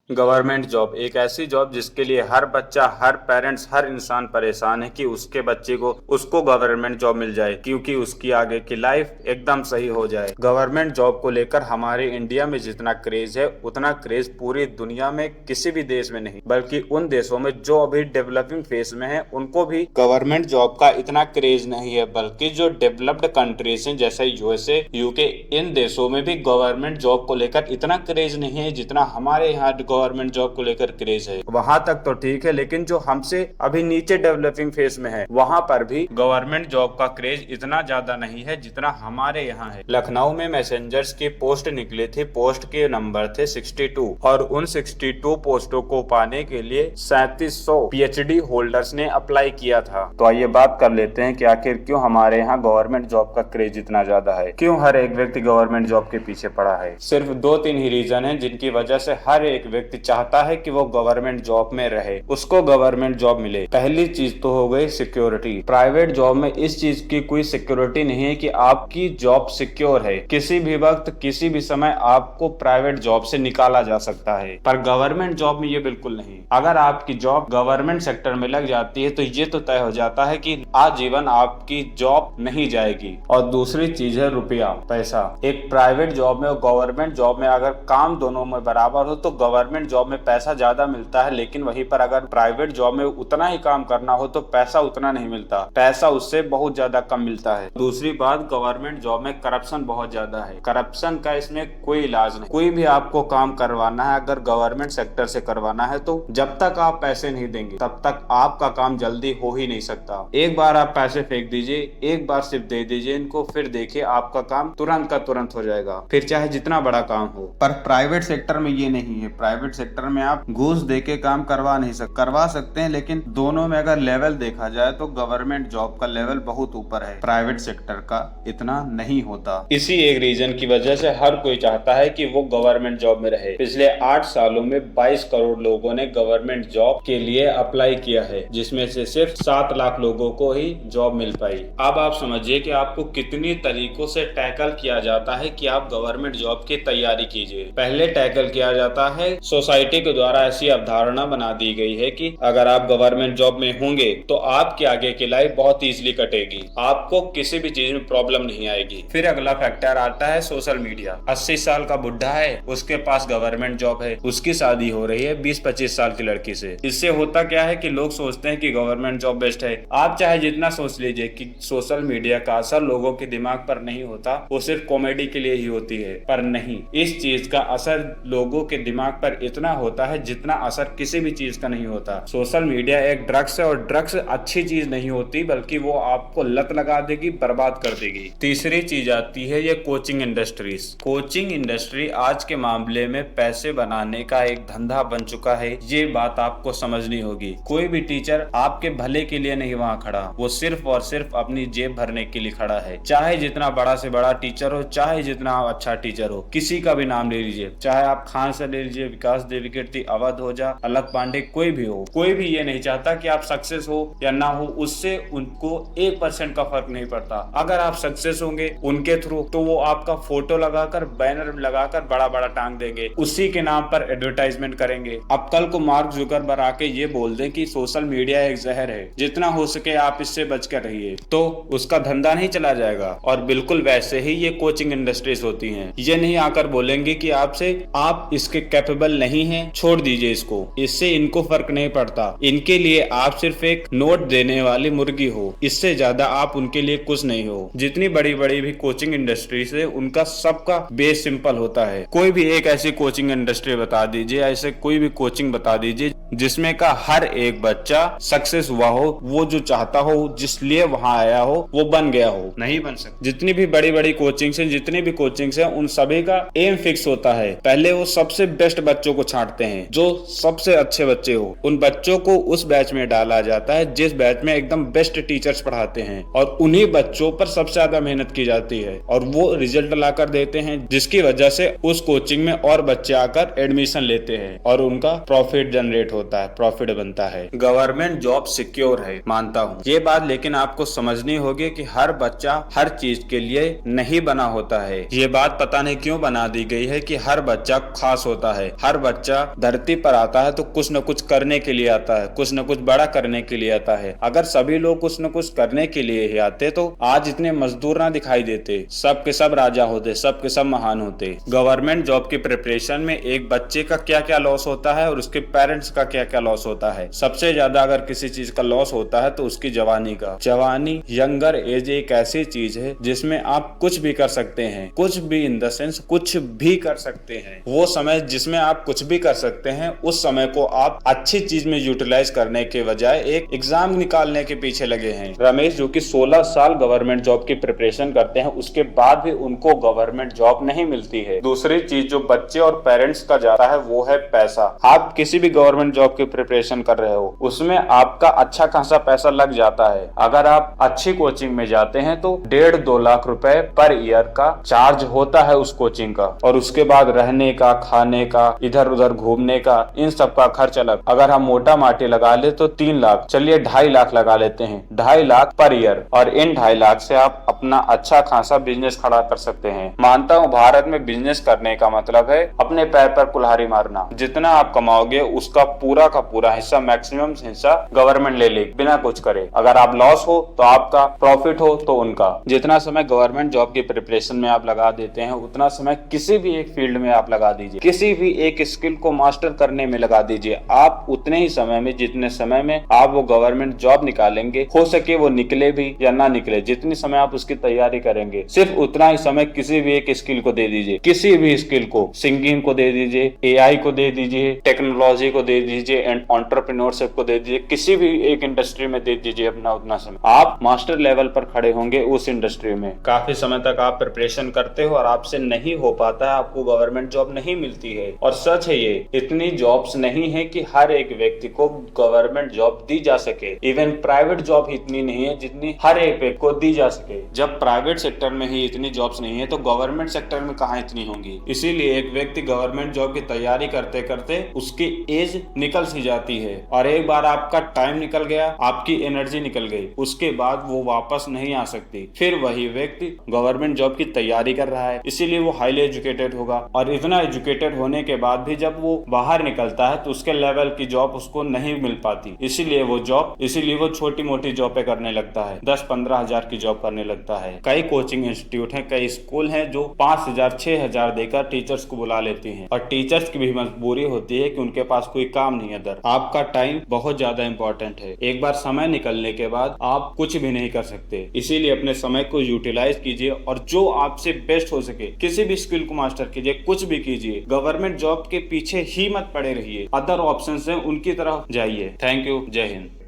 Government job एक ऐसी job जिसके लिए हर बच्चा, हर पेरेंट्स, हर इंसान परेशान है कि उसके बच्चे को उसको गवर्नमेंट जॉब मिल जाए, क्योंकि उसकी आगे की लाइफ एकदम सही हो जाए। गवर्नमेंट जॉब को लेकर हमारे इंडिया में जितना क्रेज है, उतना क्रेज पूरी दुनिया में किसी भी देश में नहीं, बल्कि उन देशों में जो अभी डेवलपिंग फेज में है उनको भी गवर्नमेंट जॉब का इतना क्रेज नहीं है। बल्कि जो डेवलप्ड कंट्रीज हैं जैसे यूएसए, यूके, इन देशों में भी गवर्नमेंट जॉब को लेकर इतना क्रेज नहीं है जितना हमारे यहाँ गवर्नमेंट जॉब को लेकर क्रेज है। वहां तक तो ठीक है, लेकिन जो हमसे अभी नीचे डेवलपिंग फेज में है वहां पर भी गवर्नमेंट जॉब का क्रेज इतना ज्यादा नहीं है जितना हमारे यहाँ है। लखनऊ में मैसेंजर्स की पोस्ट निकली थी, पोस्ट के नंबर थे 62 और उन 62 पोस्टों को पाने के लिए 3700 पीएचडी होल्डर्स ने अप्लाई किया था। तो आइए बात कर लेते हैं कि आखिर क्यों हमारे यहाँ गवर्नमेंट जॉब का क्रेज इतना ज्यादा है, क्यों हर एक व्यक्ति गवर्नमेंट जॉब के पीछे पड़ा है। सिर्फ 2-3 ही रीजन है जिनकी वजह से हर एक व्यक्ति चाहता है कि वो गवर्नमेंट जॉब में रहे, उसको गवर्नमेंट जॉब मिले। पहली चीज तो हो गई सिक्योरिटी। प्राइवेट जॉब में इस चीज की कोई सिक्योरिटी नहीं है कि आपकी जॉब सिक्योर है, किसी भी वक्त किसी भी समय आपको प्राइवेट जॉब से निकाला जा सकता है। पर गवर्नमेंट जॉब में ये बिल्कुल नहीं। अगर आपकी जॉब गवर्नमेंट सेक्टर में लग जाती है तो ये तो तय हो जाता है कि आजीवन आपकी जॉब नहीं जाएगी। और दूसरी चीज है रुपया, पैसा। एक प्राइवेट जॉब में और गवर्नमेंट जॉब में अगर काम दोनों में बराबर हो तो गवर्नमेंट जॉब में पैसा ज्यादा मिलता है, लेकिन वहीं पर अगर प्राइवेट जॉब में उतना ही काम करना हो तो पैसा उतना नहीं मिलता, पैसा उससे बहुत ज्यादा कम मिलता है। दूसरी बात, गवर्नमेंट जॉब में करप्शन बहुत ज्यादा है। करप्शन का इसमें कोई इलाज नहीं। कोई भी आपको काम करवाना है अगर गवर्नमेंट सेक्टर से करवाना है तो जब तक आप पैसे नहीं देंगे तब तक आपका काम जल्दी हो ही नहीं सकता। एक बार आप पैसे फेंक दीजिए, एक बार सिर्फ दे दीजिए इनको, फिर देखिए आपका काम तुरंत का तुरंत हो जाएगा, फिर चाहे जितना बड़ा काम हो। पर प्राइवेट सेक्टर में ये नहीं है। प्राइवेट सेक्टर में आप घूस देके काम करवा सकते हैं, लेकिन दोनों में अगर लेवल देखा जाए तो गवर्नमेंट जॉब का लेवल बहुत ऊपर है, प्राइवेट सेक्टर का इतना नहीं होता। इसी एक रीजन की वजह से हर कोई चाहता है कि वो गवर्नमेंट जॉब में रहे। पिछले 8 सालों में 22 करोड़ लोगों ने गवर्नमेंट जॉब के लिए अप्लाई किया है, जिसमें से सिर्फ 7 लाख लोगों को ही जॉब मिल पाई। अब आप समझिए कि आपको कितनी तरीकों से टैकल किया जाता है कि आप गवर्नमेंट जॉब की तैयारी कीजिए। पहले टैकल किया जाता है, सोसाइटी के द्वारा ऐसी अवधारणा बना दी गई है कि अगर आप गवर्नमेंट जॉब में होंगे तो आपके आगे की लाइफ बहुत इजीली कटेगी, आपको किसी भी चीज में प्रॉब्लम नहीं आएगी। फिर अगला फैक्टर आता है सोशल मीडिया। 80 साल का बुढ़ा है, उसके पास गवर्नमेंट जॉब है, उसकी शादी हो रही है 20-25 साल की लड़की से। इससे होता क्या है कि लोग सोचते हैं कि गवर्नमेंट जॉब बेस्ट है। आप चाहे जितना सोच लीजिए कि सोशल मीडिया का असर लोगों के दिमाग पर नहीं होता, वो सिर्फ कॉमेडी के लिए ही होती है, पर नहीं, इस चीज का असर लोगों के दिमाग पर इतना होता है जितना असर किसी भी चीज का नहीं होता। सोशल मीडिया एक ड्रग्स है और ड्रग्स अच्छी चीज नहीं होती, बल्कि वो आपको लत लगा देगी, बर्बाद कर देगी। तीसरी चीज आती है ये कोचिंग इंडस्ट्रीज। कोचिंग इंडस्ट्री आज के मामले में पैसे बनाने का एक धंधा बन चुका है, ये बात आपको समझनी होगी। कोई भी टीचर आपके भले के लिए नहीं वहाँ खड़ा, वो सिर्फ और सिर्फ अपनी जेब भरने के लिए खड़ा है। चाहे जितना बड़ा से बड़ा टीचर हो, चाहे जितना अच्छा टीचर हो, किसी का भी नाम ले लीजिए, चाहे आप खान से ले लीजिए, विकास देवी कीर्ति, अवध ओझा, अलग पांडे, कोई भी हो, कोई भी ये नहीं चाहता कि आप सक्सेस हो या ना हो, उससे उनको 1% का फर्क नहीं पड़ता। अगर आप सक्सेस होंगे उनके थ्रू तो वो आपका फोटो लगाकर, बैनर लगाकर बड़ा बड़ा टांग देंगे, उसी के नाम पर एडवर्टाइजमेंट करेंगे। अब कल को मार्क जुकरबर्ग आके ये बोल दे कि सोशल मीडिया एक जहर है, जितना हो सके आप इससे बच कर रहिए, तो उसका धंधा नहीं चला जाएगा। और बिल्कुल वैसे ही ये कोचिंग इंडस्ट्रीज होती हैं। ये नहीं आकर बोलेंगे कि आपसे आप इसके कैपेबल नहीं हैं, छोड़ दीजिए इसको, इससे इनको फर्क नहीं पड़ता। इनके लिए आप सिर्फ एक नोट देने वाली मुर्गी हो, इससे ज्यादा आप उनके लिए कुछ नहीं हो। जितनी बड़ी बड़ी भी कोचिंग इंडस्ट्रीज है, उनका सबका बेस सिंपल होता है। कोई भी एक ऐसी कोचिंग इंडस्ट्री बता दीजिए, ऐसे कोई भी कोचिंग बता दीजिए जिसमें का हर एक बच्चा सक्सेस हुआ हो, वो जो चाहता हो, जिस लिए वहां आया हो, वो बन गया हो। नहीं बन सकता। जितनी भी बड़ी बड़ी कोचिंग्स हैं, जितनी भी कोचिंग्स हैं, उन सभी का एम फिक्स होता है। पहले वो सबसे बेस्ट बच्चों को छांटते हैं, जो सबसे अच्छे बच्चे हो, उन बच्चों को उस बैच में डाला जाता है जिस बैच में एकदम बेस्ट टीचर्स पढ़ाते हैं, और उन्हीं बच्चों पर सबसे ज्यादा मेहनत की जाती है और वो रिजल्ट लाकर देते हैं, जिसकी वजह से उस कोचिंग में और बच्चे आकर एडमिशन लेते हैं और उनका प्रॉफिट जनरेट होता है, प्रॉफिट बनता है। गवर्नमेंट जॉब सिक्योर है, मानता हूँ ये बात, लेकिन आपको समझनी होगी कि हर बच्चा हर चीज के लिए नहीं बना होता है। ये बात पता नहीं क्यों बना दी गई है कि हर बच्चा खास होता है, हर बच्चा धरती पर आता है तो कुछ न कुछ करने के लिए आता है, कुछ न कुछ बड़ा करने के लिए आता है। अगर सभी लोग कुछ न कुछ करने के लिए ही आते तो आज इतने मजदूर ना दिखाई देते, सब के सब राजा होते, सब के सब महान होते। गवर्नमेंट जॉब की प्रिपरेशन में एक बच्चे का क्या क्या लॉस होता है और उसके पेरेंट्स का क्या क्या लॉस होता है। सबसे ज्यादा अगर किसी चीज का लॉस होता है तो उसकी जवानी का। जवानी, यंगर एज एक ऐसी चीज है जिसमें आप कुछ भी कर सकते हैं, कुछ भी इन द सेंस कुछ भी कर सकते हैं। वो समय जिसमें आप कुछ भी कर सकते हैं, उस समय को आप अच्छी चीज में यूटिलाइज करने के बजाय एक एग्जाम निकालने के पीछे लगे हैं। रमेश जो कि 16 साल गवर्नमेंट जॉब की प्रिपरेशन करते हैं, उसके बाद भी उनको गवर्नमेंट जॉब नहीं मिलती है। दूसरी चीज जो बच्चे और पेरेंट्स का जाता है वो है पैसा। आप किसी भी गवर्नमेंट जॉब की प्रिपरेशन कर रहे हो, उसमें आपका अच्छा खासा पैसा लग जाता है। अगर आप अच्छी कोचिंग में जाते हैं तो 1.5-2 लाख रुपए पर ईयर का चार्ज होता है उस कोचिंग का, और उसके बाद रहने का, खाने का, इधर उधर घूमने का, इन सब का खर्च अलग। अगर हम मोटा माटी लगा ले तो 3 लाख, चलिए 2.5 लाख लगा लेते हैं, 2.5 लाख पर ईयर, और इन 2.5 लाख से आप अपना अच्छा खासा बिजनेस खड़ा कर सकते हैं। मानता हूँ भारत में बिजनेस करने का मतलब है अपने पैर पर कुल्हाड़ी मारना। जितना आप कमाओगे उसका पूरा का पूरा हिस्सा, मैक्सिमम हिस्सा गवर्नमेंट ले ले बिना कुछ करे। अगर आप लॉस हो तो आपका, प्रॉफिट हो तो उनका। जितना समय गवर्नमेंट जॉब की प्रिपरेशन में आप लगा देते हैं, उतना समय किसी भी एक फील्ड में आप लगा दीजिए, किसी भी एक स्किल को मास्टर करने में लगा दीजिए। आप उतने ही समय में, जितने समय में आप वो गवर्नमेंट जॉब निकालेंगे, हो सके वो निकले भी या ना निकले, जितनी समय आप उसकी तैयारी करेंगे, सिर्फ उतना ही समय किसी भी एक स्किल को दे दीजिए। किसी भी स्किल को, सिंगिंग को दे दीजिए, एआई को दे दीजिए, टेक्नोलॉजी को दे दीजिए, एंड एंटरप्रेन्योरशिप को दे दीजिए, किसी भी एक इंडस्ट्री में दे दीजिए अपना उतना समय। आप मास्टर लेवल पर खड़े होंगे उस इंडस्ट्री में। काफी समय तक आप प्रिपरेशन करते हो और आपसे नहीं हो पाता है, आपको गवर्नमेंट जॉब नहीं मिलती है। और सच है ये, इतनी जॉब्स नहीं है कि हर एक व्यक्ति को गवर्नमेंट जॉब दी जा सके। इवन प्राइवेट जॉब इतनी नहीं है जितनी हर एक व्यक्ति को दी जा सके। जब प्राइवेट सेक्टर में ही इतनी जॉब्स नहीं है तो गवर्नमेंट सेक्टर में कहाँ इतनी होंगी। इसीलिए एक व्यक्ति गवर्नमेंट जॉब की तैयारी करते करते उसकी एज निकल सी जाती है, और एक बार आपका टाइम निकल गया, आपकी एनर्जी निकल गई, उसके बाद वो वापस नहीं आ सकती। फिर वही व्यक्ति गवर्नमेंट जॉब की तैयारी कर रहा है, इसीलिए वो हाईली एजुकेटेड होगा, और इतना एजुकेटेड होने के बाद भी जब वो बाहर निकलता है तो उसके लेवल की जॉब उसको नहीं मिल पाती। इसीलिए वो छोटी मोटी जॉब करने लगता है, 10-15 हजार की जॉब करने लगता है। कई कोचिंग इंस्टीट्यूट हैं, कई स्कूल हैं जो 5,000-6,000 देकर टीचर्स को बुला लेती हैं, और टीचर्स की भी मजबूरी होती है कि उनके पास कोई काम नहीं है। आपका टाइम बहुत ज्यादा इंपॉर्टेंट है। एक बार समय निकलने के बाद आप कुछ भी नहीं कर सकते। इसीलिए अपने समय को यूटिलाइज कीजिए, और जो आपसे बेस्ट हो सके किसी भी स्किल को मास्टर कीजिए, कुछ भी कीजिए। गवर्नमेंट जॉब के पीछे ही मत पड़े रहिए, अदर ऑप्शंस हैं उनकी तरफ जाइए। थैंक यू, जय हिंद।